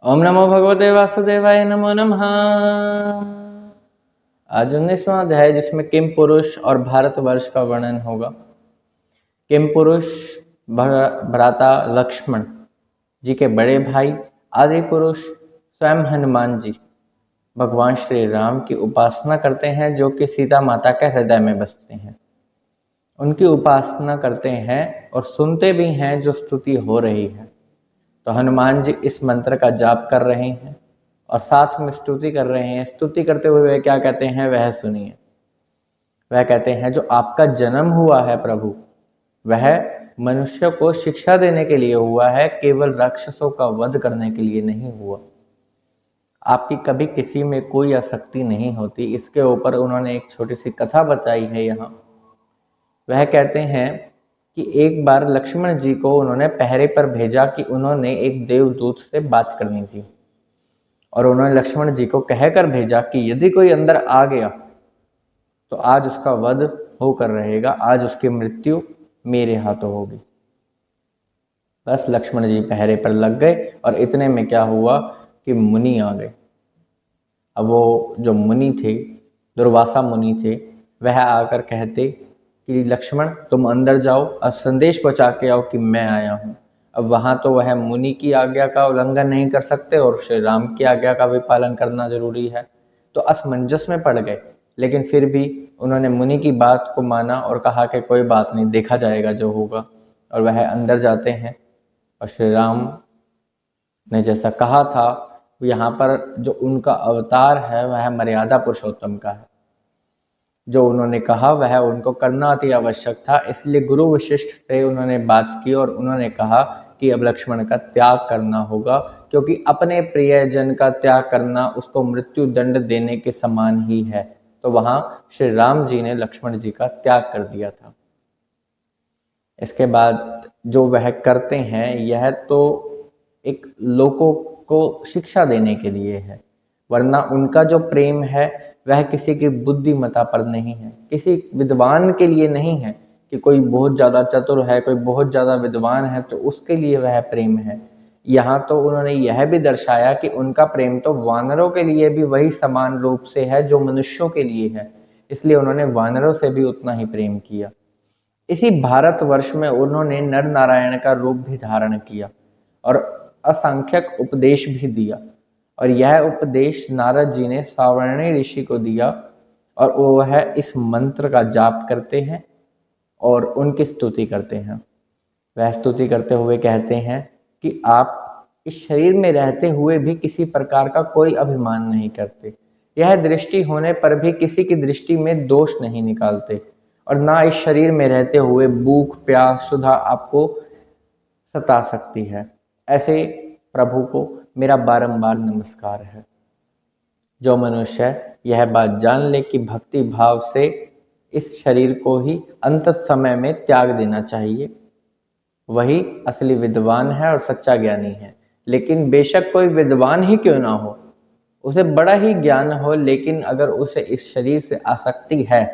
ओम नमो भगवते वासुदेवाय नमो नमः। आज 19वां अध्याय जिसमें किम पुरुष और भारतवर्ष का वर्णन होगा। किम पुरुष भ्राता लक्ष्मण जी के बड़े भाई आदि पुरुष स्वयं हनुमान जी भगवान श्री राम की उपासना करते हैं, जो कि सीता माता के हृदय में बसते हैं। उनकी उपासना करते हैं और सुनते भी हैं जो स्तुति हो रही है। तो हनुमान जी इस मंत्र का जाप कर रहे हैं और साथ में स्तुति कर रहे हैं। स्तुति करते हुए वे क्या कहते हैं वह सुनिए। वह कहते हैं, जो आपका जन्म हुआ है प्रभु, वह मनुष्य को शिक्षा देने के लिए हुआ है, केवल राक्षसों का वध करने के लिए नहीं हुआ। आपकी कभी किसी में कोई आसक्ति नहीं होती। इसके ऊपर उन्होंने एक छोटी सी कथा बताई है यहाँ। वह कहते हैं कि एक बार लक्ष्मण जी को उन्होंने पहरे पर भेजा कि उन्होंने एक देवदूत से बात करनी थी, और उन्होंने लक्ष्मण जी को कहकर भेजा कि यदि कोई अंदर आ गया तो आज उसका वध होकर रहेगा, आज उसकी मृत्यु मेरे हाथों होगी। बस लक्ष्मण जी पहरे पर लग गए और इतने में क्या हुआ कि मुनि आ गए। अब वो जो मुनि थे, दुर्वासा मुनि थे, वह आकर कहते कि लक्ष्मण तुम अंदर जाओ और संदेश पहुंचा के आओ कि मैं आया हूँ। अब वहाँ तो वह मुनि की आज्ञा का उल्लंघन नहीं कर सकते और श्री राम की आज्ञा का भी पालन करना जरूरी है। तो असमंजस में पड़ गए, लेकिन फिर भी उन्होंने मुनि की बात को माना और कहा कि कोई बात नहीं, देखा जाएगा जो होगा। और वह अंदर जाते हैं और श्री राम ने जैसा कहा था, यहाँ पर जो उनका अवतार है वह मर्यादा पुरुषोत्तम का है। जो उन्होंने कहा वह उनको करना अति आवश्यक था, इसलिए गुरु वशिष्ठ से उन्होंने बात की और उन्होंने कहा कि अब लक्ष्मण का त्याग करना होगा, क्योंकि अपने प्रियजन का त्याग करना उसको मृत्यु दंड देने के समान ही है। तो वहां श्री राम जी ने लक्ष्मण जी का त्याग कर दिया था। इसके बाद जो वह करते हैं यह तो एक लोगों को शिक्षा देने के लिए है, वरना उनका जो प्रेम है वह किसी की बुद्धिमता पर नहीं है, किसी विद्वान के लिए नहीं है कि कोई बहुत ज़्यादा चतुर है, कोई बहुत ज़्यादा विद्वान है तो उसके लिए वह प्रेम है। यहाँ तो उन्होंने यह भी दर्शाया कि उनका प्रेम तो वानरों के लिए भी वही समान रूप से है जो मनुष्यों के लिए है, इसलिए उन्होंने वानरों से भी उतना ही प्रेम किया। इसी भारतवर्ष में उन्होंने नर नारायण का रूप भी धारण किया और असंख्यक उपदेश भी दिया, और यह उपदेश नारद जी ने सावर्णी ऋषि को दिया, और वह इस मंत्र का जाप करते हैं और उनकी स्तुति करते हैं। वह स्तुति करते हुए कहते हैं कि आप इस शरीर में रहते हुए भी किसी प्रकार का कोई अभिमान नहीं करते, यह दृष्टि होने पर भी किसी की दृष्टि में दोष नहीं निकालते, और ना इस शरीर में रहते हुए भूख प्यास क्षुधा आपको सता सकती है। ऐसे प्रभु को मेरा बारंबार नमस्कार है। जो मनुष्य यह बात जान ले कि भक्ति भाव से इस शरीर को ही अंत समय में त्याग देना चाहिए, वही असली विद्वान है और सच्चा ज्ञानी है। लेकिन बेशक कोई विद्वान ही क्यों ना हो, उसे बड़ा ही ज्ञान हो, लेकिन अगर उसे इस शरीर से आसक्ति है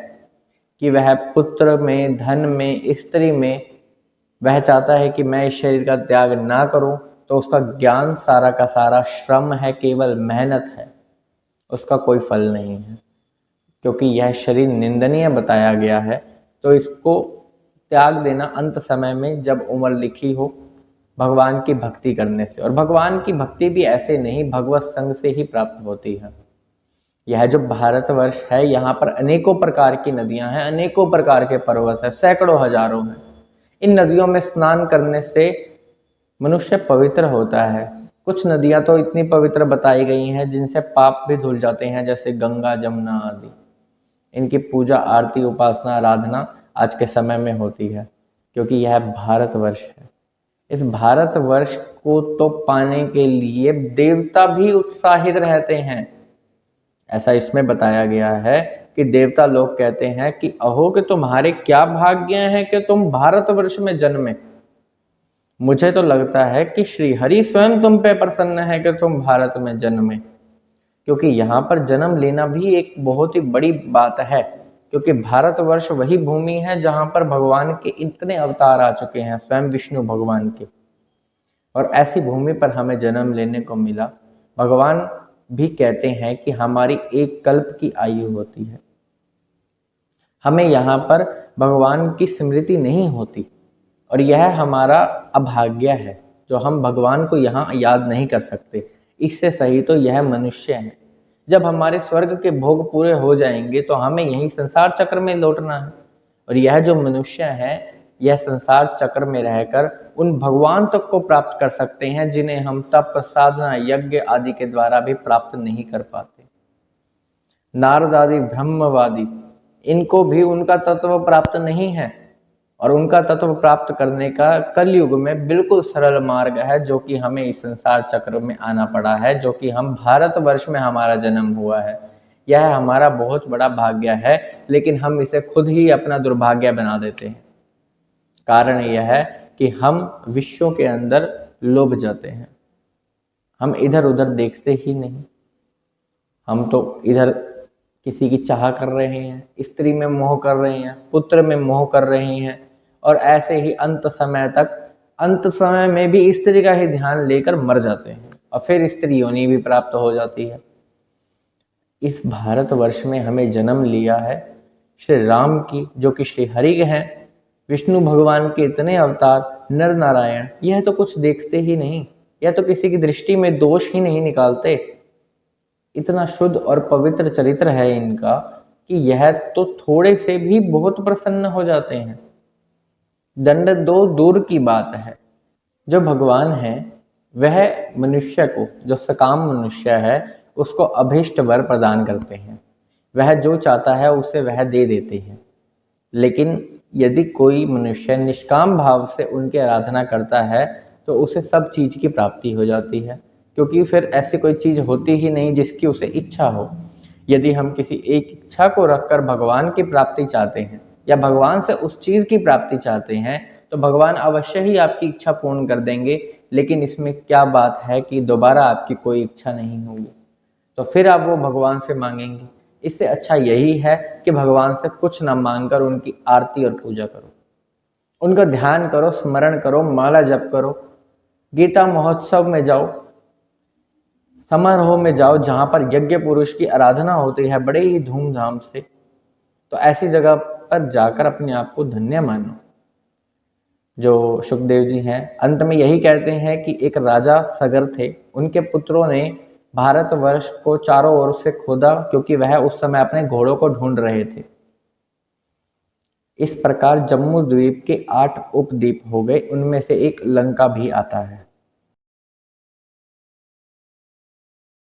कि वह पुत्र में, धन में, स्त्री में, वह चाहता है कि मैं इस शरीर का त्याग ना करूं, तो उसका ज्ञान सारा का सारा श्रम है, केवल मेहनत है, उसका कोई फल नहीं है। क्योंकि यह शरीर निंदनीय बताया गया है, तो इसको त्याग देना अंत समय में जब उम्र लिखी हो, भगवान की भक्ति करने से। और भगवान की भक्ति भी ऐसे नहीं, भगवत संग से ही प्राप्त होती है। यह जो भारतवर्ष है, यहाँ पर अनेकों प्रकार की नदियां हैं, अनेकों प्रकार के पर्वत हैं, सैकड़ों हजारों हैं। इन नदियों में स्नान करने से मनुष्य पवित्र होता है। कुछ नदियां तो इतनी पवित्र बताई गई हैं जिनसे पाप भी धुल जाते हैं, जैसे गंगा, जमुना आदि। इनकी पूजा, आरती, उपासना, आराधना आज के समय में होती है, क्योंकि यह भारतवर्ष है। इस भारतवर्ष को तो पाने के लिए देवता भी उत्साहित रहते हैं। ऐसा इसमें बताया गया है कि देवता लोग कहते हैं कि अहो कि तुम्हारे क्या भाग्य हैं कि तुम भारतवर्ष में जन्मे। मुझे तो लगता है कि श्री हरि स्वयं तुम पे प्रसन्न है कि तुम भारत में जन्मे, क्योंकि यहाँ पर जन्म लेना भी एक बहुत ही बड़ी बात है, क्योंकि भारतवर्ष वही भूमि है जहाँ पर भगवान के इतने अवतार आ चुके हैं, स्वयं विष्णु भगवान के। और ऐसी भूमि पर हमें जन्म लेने को मिला। भगवान भी कहते हैं कि हमारी एक कल्प की आयु होती है। हमें यहाँ पर भगवान की स्मृति नहीं होती और यह हमारा अभाग्य है जो हम भगवान को यहाँ याद नहीं कर सकते। इससे सही तो यह मनुष्य है। जब हमारे स्वर्ग के भोग पूरे हो जाएंगे तो हमें यही संसार चक्र में लौटना है और यह जो मनुष्य है यह संसार चक्र में रहकर उन भगवान तक को प्राप्त कर सकते हैं जिन्हें हम तप, साधना, यज्ञ आदि के द्वारा भी प्राप्त नहीं कर पाते। नारद आदि ब्रह्मवादी, इनको भी उनका तत्व प्राप्त नहीं है और उनका तत्व प्राप्त करने का कलयुग में बिल्कुल सरल मार्ग है जो कि हमें इस संसार चक्र में आना पड़ा है, जो कि हम भारतवर्ष में हमारा जन्म हुआ है। यह हमारा बहुत बड़ा भाग्य है, लेकिन हम इसे खुद ही अपना दुर्भाग्य बना देते हैं। कारण यह है कि हम विश्वों के अंदर लोभ जाते हैं। हम इधर उधर देखते ही नहीं। हम तो इधर किसी की चाह कर रहे हैं, स्त्री में मोह कर रहे हैं, पुत्र में मोह कर रहे हैं और ऐसे ही अंत समय में भी स्त्री का ही ध्यान लेकर मर जाते हैं और फिर स्त्री योनि भी प्राप्त हो जाती है। इस भारतवर्ष में हमें जन्म लिया है श्री राम की, जो कि श्री हरि हैं, विष्णु भगवान के इतने अवतार, नर नारायण, यह तो कुछ देखते ही नहीं, यह तो किसी की दृष्टि में दोष ही नहीं निकालते। इतना शुद्ध और पवित्र चरित्र है इनका कि यह तो थोड़े से भी बहुत प्रसन्न हो जाते हैं। दंड दो दूर की बात है। जो भगवान है वह मनुष्य को, जो सकाम मनुष्य है, उसको अभीष्ट वर प्रदान करते हैं। वह जो चाहता है उसे वह दे देते हैं। लेकिन यदि कोई मनुष्य निष्काम भाव से उनकी आराधना करता है तो उसे सब चीज़ की प्राप्ति हो जाती है, क्योंकि फिर ऐसी कोई चीज़ होती ही नहीं जिसकी उसे इच्छा हो। यदि हम किसी एक इच्छा को रखकर भगवान की प्राप्ति चाहते हैं या भगवान से उस चीज़ की प्राप्ति चाहते हैं तो भगवान अवश्य ही आपकी इच्छा पूर्ण कर देंगे। लेकिन इसमें क्या बात है कि दोबारा आपकी कोई इच्छा नहीं होगी, तो फिर आप वो भगवान से मांगेंगे। इससे अच्छा यही है कि भगवान से कुछ न मांगकर उनकी आरती और पूजा करो, उनका ध्यान करो, स्मरण करो, माला जप करो, गीता महोत्सव में जाओ, समारोह में जाओ जहाँ पर यज्ञ पुरुष की आराधना होती है बड़े ही धूमधाम से। तो ऐसी जगह पर जाकर अपने आप को धन्य मानो। जो सुखदेव जी हैं अंत में यही कहते हैं कि एक राजा सगर थे, उनके पुत्रों ने भारतवर्ष को चारों ओर से खोदा क्योंकि वह उस समय अपने घोड़ों को ढूंढ रहे थे। इस प्रकार जम्मू द्वीप के 8 उपद्वीप हो गए, उनमें से एक लंका भी आता है।